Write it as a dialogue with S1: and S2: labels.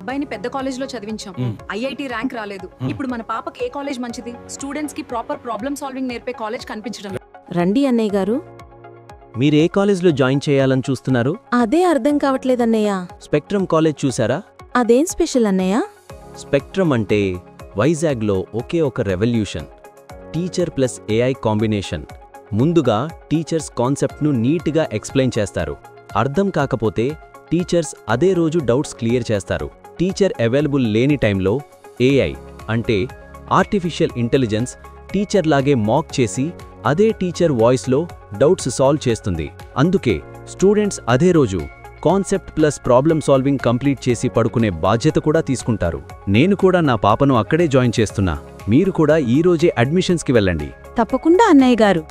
S1: అబ్బాయిని పెద్ద కాలేజ్ లో చదివించాం. ఐఐటి ర్యాంక్ రాలేదు. ఇప్పుడు మన పాపకి ఏ కాలేజ్ మంచిది? స్టూడెంట్స్ కి ప్రాపర్ ప్రాబ్లమ్ సాల్వింగ్ నేర్పే కాలేజ్ కనిపించడం లేదు.
S2: రండి అన్నయ్య గారు.
S3: మీరే కాలేజ్లో జాయిన్ చేయాలని చూస్తున్నారు?
S2: అదే అర్థం కావట్లేదన్నయ్య.
S3: స్పెక్ట్రమ్ కాలేజ్ చూసారా?
S2: అదేం స్పెషల్ అన్నయ్య?
S3: స్పెక్ట్రమ్ అంటే వైజాగ్లో ఒకే ఒక revolution, teacher plus AI combination. ముందుగా టీచర్స్ కాన్సెప్ట్ను నీట్గా ఎక్స్ప్లెయిన్ చేస్తారు. అర్థం కాకపోతే టీచర్స్ అదే రోజు డౌట్స్ క్లియర్ చేస్తారు. టీచర్ అవైలబుల్ లేని టైంలో ఏఐ అంటే ఆర్టిఫిషియల్ ఇంటెలిజెన్స్ టీచర్ లాగే మాక్ చేసి అదే టీచర్ వాయిస్లో డౌట్స్ సాల్వ్ చేస్తుంది. అందుకే స్టూడెంట్స్ అదే రోజు concept plus problem solving complete చేసి పడుకునే బాధ్యత కూడా తీసుకుంటారు. నేను కూడా నా పాపను అక్కడే జాయిన్ చేస్తున్నా. మీరు కూడా ఈ రోజే అడ్మిషన్స్కి వెళ్ళండి.
S2: తప్పకుండా అన్నయ్య గారు.